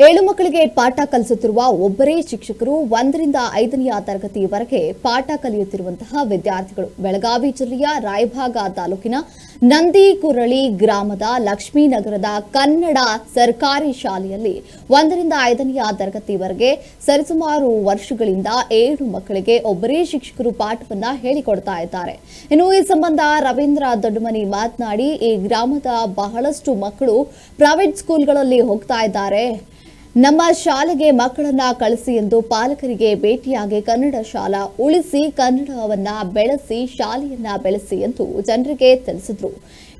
7 ಮಕ್ಕಳಿಗೆ ಪಾಠ ಕಲಿಸುತ್ತಿರುವ ಒಬ್ಬರೇ ಶಿಕ್ಷಕರು 1ರಿಂದ 5ನೇ ತರಗತಿಯವರೆಗೆ ಪಾಠ ಕಲಿಯುತ್ತಿರುವಂತಹ ವಿದ್ಯಾರ್ಥಿಗಳು ಬೆಳಗಾವಿ ಜಿಲ್ಲೆಯ ರಾಯಭಾಗ ತಾಲೂಕಿನ ನಂದಿಕುರಳಿ ಗ್ರಾಮದ ಲಕ್ಷ್ಮೀನಗರದ ಕನ್ನಡ ಸರ್ಕಾರಿ ಶಾಲೆಯಲ್ಲಿ 1ರಿಂದ 5ನೇ ತರಗತಿಯವರೆಗೆ ಸರಿಸುಮಾರು ವರ್ಷಗಳಿಂದ 7 ಮಕ್ಕಳಿಗೆ ಒಬ್ಬರೇ ಶಿಕ್ಷಕರು ಪಾಠವನ್ನ ಹೇಳಿಕೊಡ್ತಾ ಇದ್ದಾರೆ. ಇನ್ನು ಈ ಸಂಬಂಧ ರವೀಂದ್ರ ದೊಡ್ಡಮನಿ ಮಾತನಾಡಿ, ಈ ಗ್ರಾಮದ ಬಹಳಷ್ಟು ಮಕ್ಕಳು ಪ್ರೈವೇಟ್ ಸ್ಕೂಲ್ಗಳಲ್ಲಿ ಹೋಗ್ತಾ ಇದ್ದಾರೆ. ನಮ್ಮ ಶಾಲೆಗೆ ಮಕ್ಕಳನ್ನ ಕಳಿಸಿ ಎಂದು ಪಾಲಕರಿಗೆ ಭೇಟಿಯಾಗಿ ಕನ್ನಡ ಶಾಲಾ ಉಳಿಸಿ ಕನ್ನಡವನ್ನ ಬೆಳೆಸಿ ಶಾಲೆಯನ್ನ ಬೆಳೆಸಿ ಎಂದು ಜನರಿಗೆ ತಿಳಿಸಿದ್ರು.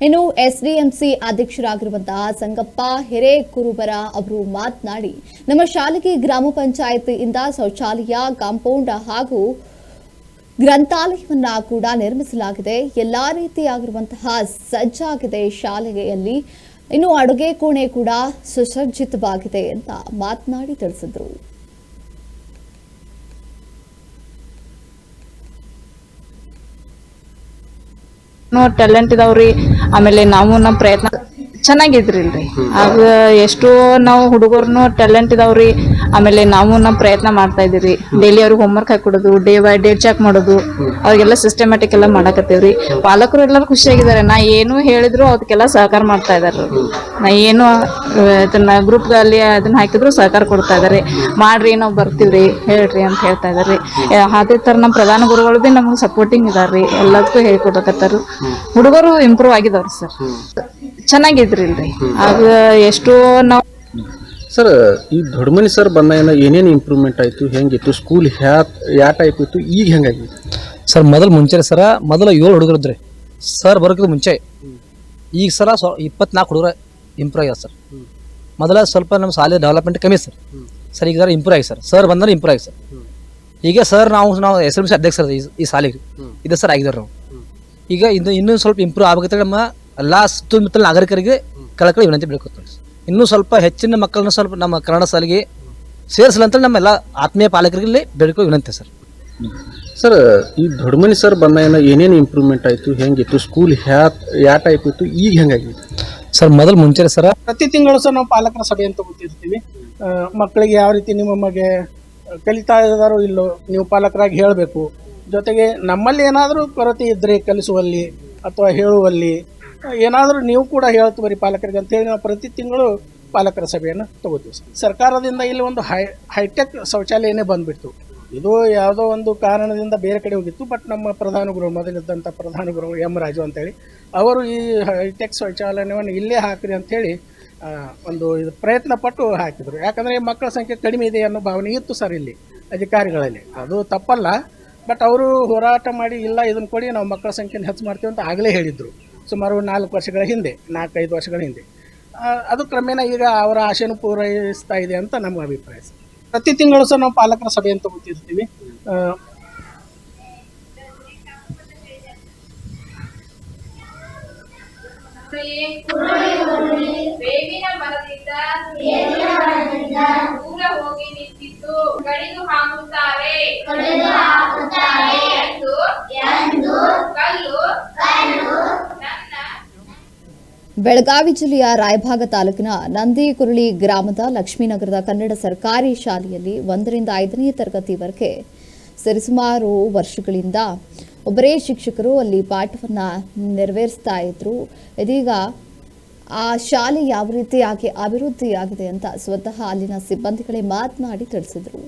ಇನ್ನು ಎಸ್ಡಿಎಂಸಿ ಅಧ್ಯಕ್ಷರಾಗಿರುವಂತಹ ಸಂಗಪ್ಪ ಹಿರೇಕುರುಬರ ಅವರು ಮಾತನಾಡಿ, ನಮ್ಮ ಶಾಲೆಗೆ ಗ್ರಾಮ ಪಂಚಾಯಿತಿಯಿಂದ ಶೌಚಾಲಯ, ಕಾಂಪೌಂಡ್ ಹಾಗೂ ಗ್ರಂಥಾಲಯವನ್ನ ಕೂಡ ನಿರ್ಮಿಸಲಾಗಿದೆ. ಎಲ್ಲಾ ರೀತಿಯಾಗಿರುವಂತಹ ಸಜ್ಜಾಗಿದೆ ಶಾಲೆಯಲ್ಲಿ. ಇನ್ನು ಅಡುಗೆ ಕೋಣೆ ಕೂಡ ಸುಸಜ್ಜಿತವಾಗಿದೆ ಅಂತ ಮಾತನಾಡಿ ತಿಳಿಸಿದ್ರು. ಟ್ಯಾಲೆಂಟ್ ಇದಾವ್ರಿ. ಆಮೇಲೆ ನಾವು ನಮ್ಮ ಪ್ರಯತ್ನ ಚೆನ್ನಾಗಿದ್ರಿಲ್ರಿ. ಆಗ ಎಷ್ಟೋ ನಾವು ಹುಡುಗರ್ನು ಟ್ಯಾಲೆಂಟ್ ಇದಾವ್ರಿ. ಆಮೇಲೆ ನಾವು ನಮ್ಮ ಪ್ರಯತ್ನ ಮಾಡ್ತಾ ಇದೀವಿ. ಡೈಲಿ ಅವ್ರಿಗೆ ಹೋಮ್ವರ್ಕ್ ಹಾಕೊಡೋದು, ಡೇ ಬೈ ಡೇ ಚೆಕ್ ಮಾಡೋದು, ಅವ್ರಿಗೆಲ್ಲ ಸಿಸ್ಟಮ್ಯಾಟಿಕ್ ಎಲ್ಲ ಮಾಡಕತ್ತೀವ್ರಿ. ಪಾಲಕರು ಎಲ್ಲರೂ ಖುಷಿಯಾಗಿದ್ದಾರೆ. ನಾ ಏನು ಹೇಳಿದ್ರು ಅದಕ್ಕೆಲ್ಲ ಸಹಕಾರ ಮಾಡ್ತಾ ಇದಾರೆ. ನಾ ಏನು ಅದನ್ನ ಗ್ರೂಪ್ ಅಲ್ಲಿ ಅದನ್ನ ಹಾಕಿದ್ರು ಸಹಕಾರ ಕೊಡ್ತಾ ಇದಾರೆ. ಮಾಡ್ರಿ, ನಾವು ಬರ್ತೀವ್ರಿ, ಹೇಳ್ರಿ ಅಂತ ಹೇಳ್ತಾ ಇದಾರೆ. ಅದೇ ತರ ನಮ್ಮ ಪ್ರಧಾನ ಗುರುಗಳು ಬಿ ನಮ್ಗೆ ಸಪೋರ್ಟಿಂಗ್ ಇದಾರ್ರಿ. ಎಲ್ಲದಕ್ಕೂ ಹೇಳ್ಕೊಡಕತ್ತಾರ. ಹುಡುಗರು ಇಂಪ್ರೂವ್ ಆಗಿದಾವ್ರಿ ಸರ್. ಚೆನ್ನಾಗಿದ್ರಿಲ್ರಿ. ಆಗ ಎಷ್ಟೋ ನಾವು ಸರ್ ಈ ದೊಡ್ಡಮನಿ ಸರ್ ಬಂದ ಏನೇನು ಇಂಪ್ರೂವ್ಮೆಂಟ್ ಆಯಿತು, ಹೆಂಗಿತ್ತು ಸ್ಕೂಲ್, ಯಾವ ಟೈಪ್ ಇತ್ತು, ಈಗ ಹೆಂಗಾಗಿತ್ತು ಸರ್? ಮುಂಚೆ ಸರ 7 ಹುಡುಗರು ಇದ್ರಿ ಸರ್ ಬರೋಕ್ಕಿಂತ ಮುಂಚೆ. ಈಗ ಸರ 24 ಹುಡುಗರು ಇಂಪ್ರೂವ್ ಆಗ್ಯಾರ ಸರ್. ಸ್ವಲ್ಪ ನಮ್ಮ ಶಾಲೆ ಡೆವಲಪ್ಮೆಂಟ್ ಕಮ್ಮಿ ಸರ್. ಈಗ ಸರ್ ಇಂಪ್ರೂವ್ ಆಗಿ ಸರ್ ಬಂದ್ರೆ ಇಂಪ್ರೂವ್ ಆಗಿ ಸರ್. ಈಗ ಸರ್ ನಾವು SLMC ಅಧ್ಯಕ್ಷ ಸರ್ ಈ ಶಾಲೆಗೆ ಇದೆ ಸರ್ ಆಗಿದ್ದಾರೆ ನಾವು. ಈಗ ಇನ್ನೂ ಸ್ವಲ್ಪ ಇಂಪ್ರೂವ್ ಆಗಬೇಕಂತ ನಮ್ಮ ಎಲ್ಲ ಸುತ್ತಮುತ್ತಲ ನಾಗರಿಕರಿಗೆ ಕಳಕಳಿ ವಿನಂತಿ ಬೆಳ್ಕೊತೀವಿ. ಇನ್ನೂ ಸ್ವಲ್ಪ ಹೆಚ್ಚಿನ ಮಕ್ಕಳನ್ನ ಸ್ವಲ್ಪ ನಮ್ಮ ಕನ್ನಡ ಶಾಲೆಗೆ ಸೇರಿಸಲಂತ ನಮ್ಮೆಲ್ಲ ಆತ್ಮೀಯ ಪಾಲಕರಿಗೆ ಬೆಳ್ಕೊ ವಿನಂತಿ ಸರ್. ಸರ್ ಈ ದೊಡ್ಡಮನಿ ಸರ್ ಬಂದ ಏನೇನು ಇಂಪ್ರೂವ್ಮೆಂಟ್ ಆಯಿತು, ಹೆಂಗಿತ್ತು ಸ್ಕೂಲ್, ಯಾವ ಟೈಪ್ ಇತ್ತು, ಈಗ ಹೆಂಗಾಗಿತ್ತು ಸರ್? ಮುಂಚೆ ಸರ ಪ್ರತಿ ತಿಂಗಳು ಸರ್ ನಾವು ಪಾಲಕರ ಸಭೆ ಅಂತ ಗೊತ್ತಿರ್ತೀವಿ. ಮಕ್ಕಳಿಗೆ ಯಾವ ರೀತಿ ನಿಮ್ಮ ಮಗೆ ಕಲಿತಾ ಇದ್ದಾರೋ ಇಲ್ಲೋ ನೀವು ಪಾಲಕರಾಗಿ ಹೇಳಬೇಕು. ಜೊತೆಗೆ ನಮ್ಮಲ್ಲಿ ಏನಾದರೂ ಕೊರತೆ ಇದ್ದರೆ ಕಲಿಸುವಲ್ಲಿ ಅಥವಾ ಹೇಳುವಲ್ಲಿ ಏನಾದರೂ ನೀವು ಕೂಡ ಹೇಳ್ತು ಬರೀ ಪಾಲಕರಿಗೆ ಅಂತೇಳಿ ನಾವು ಪ್ರತಿ ತಿಂಗಳು ಪಾಲಕರ ಸಭೆಯನ್ನು ತಗೋತೀವಿ ಸರ್. ಸರ್ಕಾರದಿಂದ ಇಲ್ಲಿ ಒಂದು ಹೈಟೆಕ್ ಶೌಚಾಲಯನೇ ಬಂದುಬಿಡ್ತು. ಇದು ಯಾವುದೋ ಒಂದು ಕಾರಣದಿಂದ ಬೇರೆ ಕಡೆ ಹೋಗಿತ್ತು. ಬಟ್ ನಮ್ಮ ಪ್ರಧಾನ ಗುರು ಮೊದಲಿದ್ದಂಥ ಪ್ರಧಾನ ಗುರು ಎಂ ರಾಜು ಅಂತೇಳಿ ಅವರು ಈ ಹೈಟೆಕ್ ಶೌಚಾಲಯವನ್ನು ಇಲ್ಲೇ ಹಾಕಿರಿ ಅಂಥೇಳಿ ಒಂದು ಇದು ಪ್ರಯತ್ನ ಪಟ್ಟು ಹಾಕಿದರು. ಯಾಕಂದರೆ ಮಕ್ಕಳ ಸಂಖ್ಯೆ ಕಡಿಮೆ ಇದೆ ಅನ್ನೋ ಭಾವನೆ ಇತ್ತು ಸರ್ ಇಲ್ಲಿ ಅಧಿಕಾರಿಗಳಲ್ಲಿ. ಅದು ತಪ್ಪಲ್ಲ. ಬಟ್ ಅವರು ಹೋರಾಟ ಮಾಡಿ ಇಲ್ಲ ಇದನ್ನು ಕೊಡಿ, ನಾವು ಮಕ್ಕಳ ಸಂಖ್ಯೆಯನ್ನು ಹೆಚ್ಚು ಮಾಡ್ತೀವಿ ಅಂತ ಆಗಲೇ ಹೇಳಿದರು. ಸುಮಾರು 4-5 ವರ್ಷಗಳ ಹಿಂದೆ. ಅದು ಕ್ರಮೇಣ ಈಗ ಅವರ ಆಶೆಯನ್ನು ಪೂರೈಸ್ತಾ ಇದೆ ಅಂತ ನಮ್ಮ ಅಭಿಪ್ರಾಯ ಸರ್. ಪ್ರತಿ ತಿಂಗಳು ಸರ್ ನಾವು ಪಾಲಕರ ಸಭೆ ಅಂತ ಗೊತ್ತಿರ್ತೀವಿ. ಬೇವಿನ ಮರದಿಂದ ದೂರ ಹೋಗಿ ನಿಂತಿದ್ದು ಕಡಿದು ಹಾಕುತ್ತಾರೆ ಎಂದು ಕಲ್ಲು ಬೆಳಗಾವಿ ಜಿಲ್ಲೆಯ ರಾಯಭಾಗ ತಾಲೂಕಿನ ನಂದಿಕುರಳಿ ಗ್ರಾಮದ ಲಕ್ಷ್ಮೀನಗರದ ಕನ್ನಡ ಸರ್ಕಾರಿ ಶಾಲೆಯಲ್ಲಿ 1ರಿಂದ 5ನೇ ತರಗತಿವರೆಗೆ ಸರಿಸುಮಾರು ವರ್ಷಗಳಿಂದ ಒಬ್ಬರೇ ಶಿಕ್ಷಕರು ಅಲ್ಲಿ ಪಾಠವನ್ನ ನೆರವೇರಿಸ್ತಾ ಇದ್ರು. ಇದೀಗ ಆ ಶಾಲೆ ಯಾವ ರೀತಿಯಾಗಿ ಅಭಿವೃದ್ಧಿಯಾಗಿದೆ ಅಂತ ಸ್ವತಃ ಅಲ್ಲಿನ ಸಿಬ್ಬಂದಿಗಳೇ ಮಾತನಾಡಿ ತಿಳಿಸಿದರು.